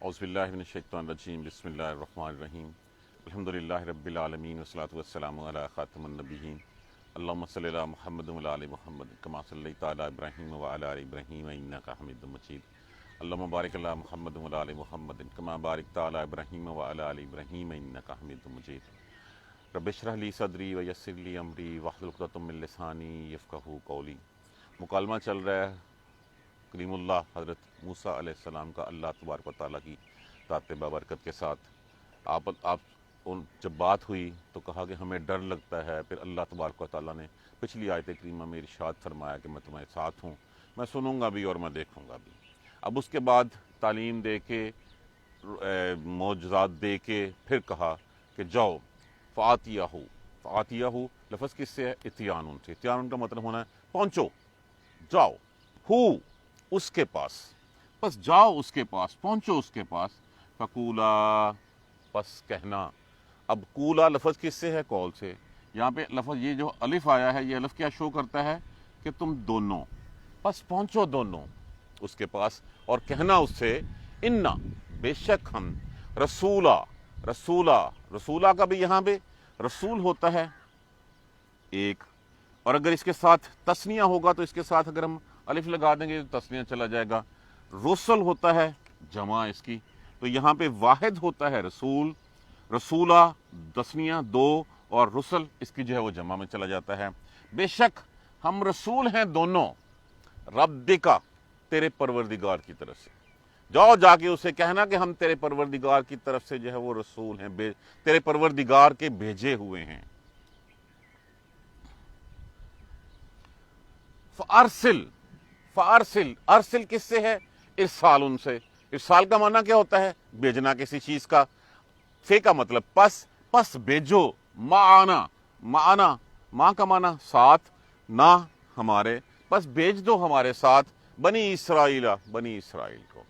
اعوذ باللہ من الشیطان الرجیم بسم اللہ الرحمن الرحیم الحمدللہ رب العالمین والصلاۃ والسلام علی خاتم النبیین اللہم صلی علی محمد وعلی آل محمد کما صلیت علی ابراہیم وعلی آل ابراہیم انک حمید مجید اللہم بارک علی محمد وعلی آل محمد کما بارکت علی ابراہیم وعلی آل ابراہیم انک حمید مجید رب اشرح لی صدری ویسر لی امری واحلل عقدۃ من لسانی یفقہوا قولی۔ مکالمہ چل رہا ہے کلیم اللہ حضرت موسیٰ علیہ السلام کا اللہ تبارک و تعالیٰ کی ذات بابرکت کے ساتھ۔ جب بات ہوئی تو کہا کہ ہمیں ڈر لگتا ہے، پھر اللہ تبارک و تعالیٰ نے پچھلی آیت کریمہ میں ارشاد فرمایا کہ میں تمہارے ساتھ ہوں، میں سنوں گا بھی اور میں دیکھوں گا بھی۔ اب اس کے بعد تعلیم دے کے معجزات دے کے پھر کہا کہ جاؤ فآتیہو لفظ کس سے ہے؟ اتیان سے۔ اتیان کا مطلب ہونا ہے پہنچو، جاؤ، ہو اس کے پاس، بس جاؤ اس کے پاس، پہنچو اس کے پاس۔ فقولا پس کہنا۔ اب قولا لفظ کس سے ہے؟ قول سے۔ یہاں پہ لفظ یہ جو الف آیا ہے، یہ الف کیا شو کرتا ہے؟ کہ تم دونوں، بس پہنچو دونوں اس کے پاس اور کہنا اس سے انا بے شک ہم رسولہ کا بھی یہاں پہ رسول ہوتا ہے ایک، اور اگر اس کے ساتھ تثنیہ ہوگا تو اس کے ساتھ اگر ہم الف لگا دیں گے تو تثنیہ چلا جائے گا۔ رسل ہوتا ہے جمع اس کی، تو یہاں پہ واحد ہوتا ہے رسول، رسولہ تثنیہ دو، اور رسل اس کی جو ہے وہ جمع میں چلا جاتا ہے۔ بے شک ہم رسول ہیں دونوں، ربکا تیرے پروردگار کی طرف سے۔ جاؤ جا کے اسے کہنا کہ ہم تیرے پروردگار کی طرف سے جو ہے وہ رسول ہیں، تیرے پروردگار کے بھیجے ہوئے ہیں۔ فارسل ارسل کس سے ہے؟ ارسال ان سے۔ ارسال کا معنی کیا ہوتا ہے؟ بھیجنا کسی چیز کا۔ فے کا مطلب پس بھیجو، معنا ماں کا معنی ساتھ، نہ ہمارے، پس بھیج دو ہمارے ساتھ بنی اسرائیل کو۔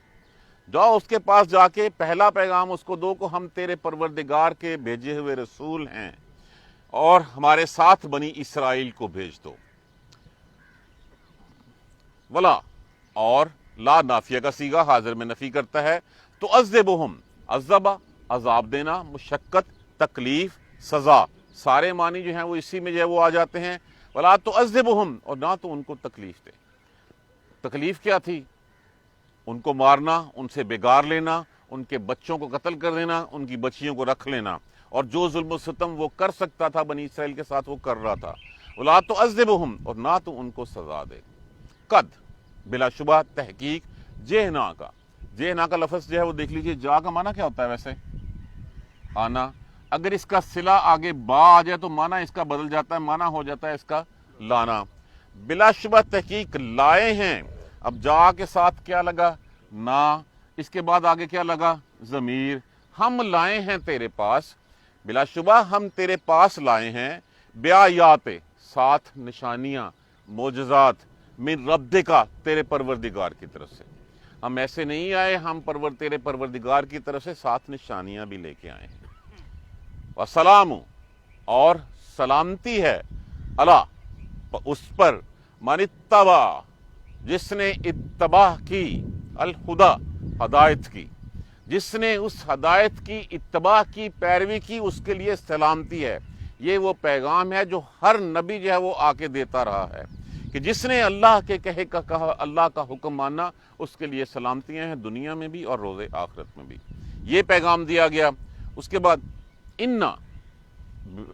جاؤ اس کے پاس جا کے پہلا پیغام اس کو دو کو ہم تیرے پروردگار کے بھیجے ہوئے رسول ہیں، اور ہمارے ساتھ بنی اسرائیل کو بھیج دو۔ ولا اور لا نافیہ کا صیغہ حاضر میں نفی کرتا ہے۔ تو عذبہم، عذبہ عذاب دینا، مشقت، تکلیف، سزا، سارے معنی جو ہیں وہ اسی میں جو ہے وہ آ جاتے ہیں۔ ولا تو عذبہم، اور نہ تو ان کو تکلیف دے۔ تکلیف کیا تھی؟ ان کو مارنا، ان سے بگار لینا، ان کے بچوں کو قتل کر دینا، ان کی بچیوں کو رکھ لینا، اور جو ظلم و ستم وہ کر سکتا تھا بنی اسرائیل کے ساتھ وہ کر رہا تھا۔ ولا تو عذبہم، اور نہ تو ان کو سزا دے۔ قد بلا شبہ تحقیق، جہنا کا لفظ جو ہے وہ دیکھ لیجئے، جا کا معنی کیا ہوتا ہے ویسے؟ آنا۔ اگر اس کا صلہ آگے با آ جائے تو معنی اس کا بدل جاتا ہے، معنی ہو جاتا ہے اس کا لانا۔ بلا شبہ تحقیق لائے ہیں۔ اب جا کے ساتھ کیا لگا؟ نا۔ اس کے بعد آگے کیا لگا؟ ضمیر۔ ہم لائے ہیں تیرے پاس، بلا شبہ ہم تیرے پاس لائے ہیں، بیایات ساتھ نشانیاں، معجزات، من ربکا تیرے پروردگار کی طرف سے۔ ہم ایسے نہیں آئے، ہم تیرے پروردگار کی طرف سے ساتھ نشانیاں بھی لے کے آئے ہیں۔ وسلام، اور سلامتی ہے، اللہ اس پر، من اتبع جس نے اتباع کی، الہدا ہدایت کی، جس نے اس ہدایت کی اتباع کی، پیروی کی، اس کے لیے سلامتی ہے۔ یہ وہ پیغام ہے جو ہر نبی جو ہے وہ آ کے دیتا رہا ہے کہ جس نے اللہ کے کہے کا کہا، اللہ کا حکم مانا، اس کے لیے سلامتیاں ہیں دنیا میں بھی اور روز آخرت میں بھی۔ یہ پیغام دیا گیا۔ اس کے بعد انا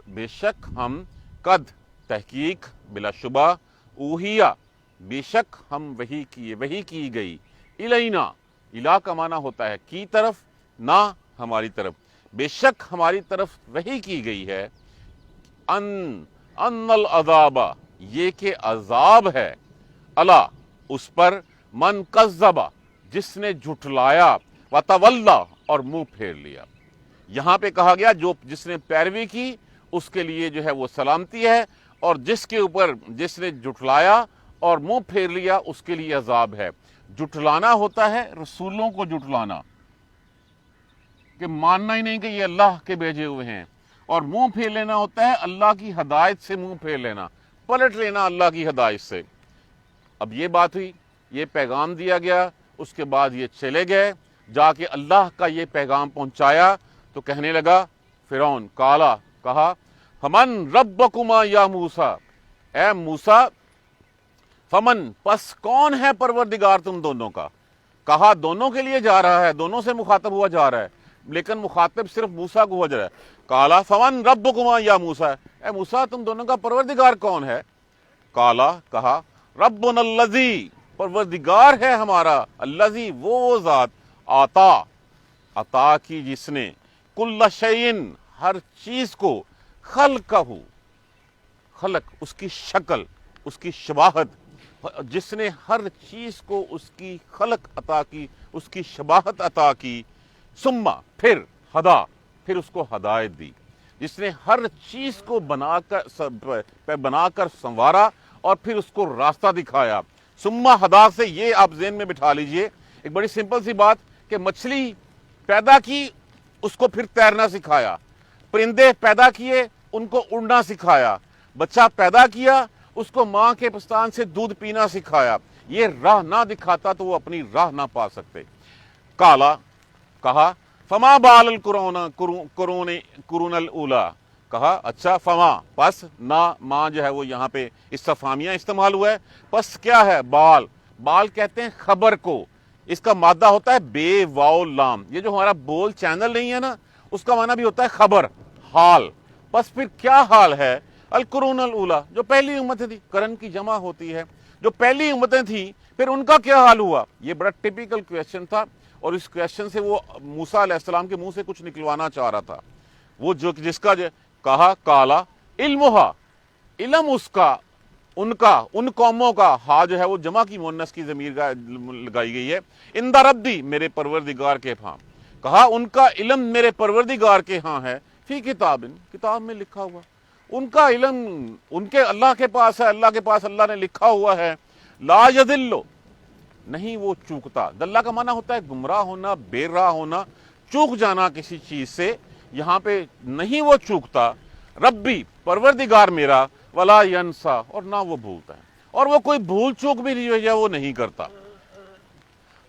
بے شک ہم، قد تحقیق، بلا شبہ، اوہیا بے شک ہم وحی کی گئی، الینا، الا کا معنی ہوتا ہے کی طرف، نہ ہماری طرف، بے شک ہماری طرف وحی کی گئی ہے، ان العذاب یہ کہ عذاب ہے، اللہ اس پر، من کذبا جس نے جھٹلایا، وتولا اور منہ پھیر لیا۔ یہاں پہ کہا گیا جس نے پیروی کی اس کے لیے جو ہے وہ سلامتی ہے، اور جس کے اوپر جس نے جھٹلایا اور منہ پھیر لیا اس کے لیے عذاب ہے۔ جھٹلانا ہوتا ہے رسولوں کو جھٹلانا، کہ ماننا ہی نہیں کہ یہ اللہ کے بھیجے ہوئے ہیں، اور منہ پھیر لینا ہوتا ہے اللہ کی ہدایت سے منہ پھیر لینا، پلٹ لینا اللہ کی ہدایت سے۔ اب یہ بات ہوئی، یہ پیغام دیا گیا، اس کے بعد یہ چلے گئے، جا کے اللہ کا یہ پیغام پہنچایا تو کہنے لگا فرعون، کالا کہا، فمن ربکما یا موسیٰ، اے موسیٰ، فمن پس کون ہے پروردگار تم دونوں کا؟ کہا دونوں کے لیے جا رہا ہے، دونوں سے مخاطب ہوا جا رہا ہے، لیکن مخاطب صرف موسیٰ کو ہوا جا رہا ہے۔ کالا فمن ربکما یا موسیٰ، اے موسیٰ تم دونوں کا پروردگار کون ہے؟ کالا کہا، ربنا الذی، پروردگار ہے ہمارا، الذی وہ ذات، عطا کی جس نے، کل شیئن ہر چیز کو، خلقہ خلق اس کی شکل، اس کی شباہت، جس نے ہر چیز کو اس کی خلق عطا کی، اس کی شباہت عطا کی، ثم پھر ہدا، پھر اس کو ہدایت دی، جس نے ہر چیز کو بنا کر سنوارا اور پھر اس کو راستہ دکھایا۔ ثم ہدا سے یہ آپ ذہن میں بٹھا لیجئے ایک بڑی سمپل سی بات کہ مچھلی پیدا کی، اس کو پھر تیرنا سکھایا، پرندے پیدا کیے، ان کو اڑنا سکھایا، بچہ پیدا کیا، اس کو ماں کے پستان سے دودھ پینا سکھایا۔ یہ راہ نہ دکھاتا تو وہ اپنی راہ نہ پا سکتے۔ کالا کہا، فما بال قرون الاولی، کہا اچھا، فما پس، نہ ماں جو ہے وہ یہاں پہ استفہامیہ استعمال ہوا ہے، پس کیا ہے؟ بال کہتے ہیں خبر کو، اس کا مادہ ہوتا ہے بے واو لام، یہ جو ہمارا بول چینل نہیں ہے نا، اس کا معنی بھی ہوتا ہے خبر، حال۔ پس پھر کیا حال ہے؟ القرون الاولی، جو پہلی امتیں تھی، قرن کی جمع ہوتی ہے، جو پہلی امتیں تھیں پھر ان کا کیا حال ہوا؟ یہ بڑا ٹپیکل کویسچن تھا، اور اس کویسچن سے وہ موسیٰ علیہ السلام کے منہ سے کچھ نکلوانا چاہ رہا تھا۔ وہ جس کا کہا، کالا علمہا، علم اس کا، ان کا، ان قوموں کا، ہا جو ہے وہ جمع کی مؤنث کی ضمیر لگائی گئی ہے، عند ربی، میرے پروردگار کے ہاں، کہا ان کا علم میرے پروردگار کے ہاں ہے، فی کتاب، کتاب میں لکھا ہوا، ان کا علم ان کے اللہ کے پاس ہے، اللہ کے پاس اللہ نے لکھا ہوا ہے، لا یضل، نہیں وہ چوکتا، دلہ کا معنی ہوتا ہے گمراہ ہونا، بے راہ ہونا، چوک جانا کسی چیز سے، یہاں پہ نہیں وہ چوکتا، ربی پروردگار میرا، ولا ینسا، اور نہ وہ بھولتا ہے، اور وہ کوئی بھول چوک بھی نہیں وہ نہیں کرتا۔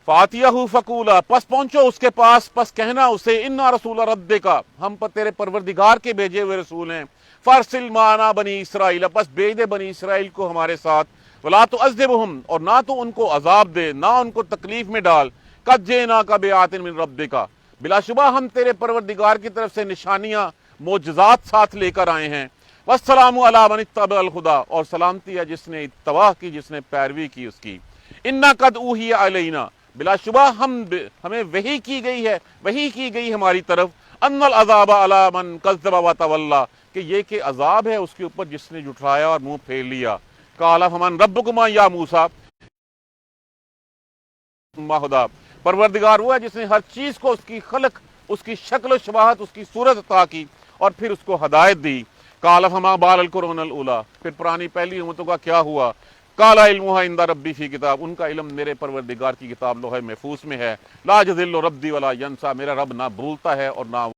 فاتیہ فقولا، پس پہنچو اس کے پاس، پس کہنا اسے، انا رسول ربک، ہم پر تیرے پروردگار کے بھیجے ہوئے رسول ہیں، فارسل معنا بنی اسرائیل، پس بھیج دے بنی اسرائیل کو ہمارے ساتھ، ولا تعذبہم، اور نہ تو ان کو عذاب دے، نہ ان کو تکلیف میں ڈال، قد جئناک بآیات من ربک، بلا شبہ ہم تیرے پروردگار کی طرف سے نشانیاں، معجزات ساتھ لے کر آئے ہیں، والسلام علی من اتبع الہدی، اور سلامتی ہے جس نے اتباع کی، جس نے پیروی کی اس کی، انا قد اوحی علینا، بلا شبہ ہمیں وحی کی گئی ہے، وحی کی گئی ہماری طرف، ان العذاب علی من کذب وتولی، کہ یہ کہ عذاب ہے اس کے اوپر جس نے جھٹلایا اور منہ پھیر لیا۔ قال فمن ربکما یا موسیٰ، ہدا، پروردگار وہ ہے جس نے ہر چیز کو اس کی خلق، اس کی شکل و شباہت، اس کی صورت عطا کی اور پھر اس کو ہدایت دی۔ قال فما بال القرون الاولی، پھر پرانی پہلی امتوں کا کیا ہوا؟ قال علمها عند ربی فی کتاب، ان کا علم میرے پروردگار کی کتاب لوح محفوظ میں ہے، لا یضل ربی ولا ینسا، میرا رب نہ بھولتا ہے اور نہ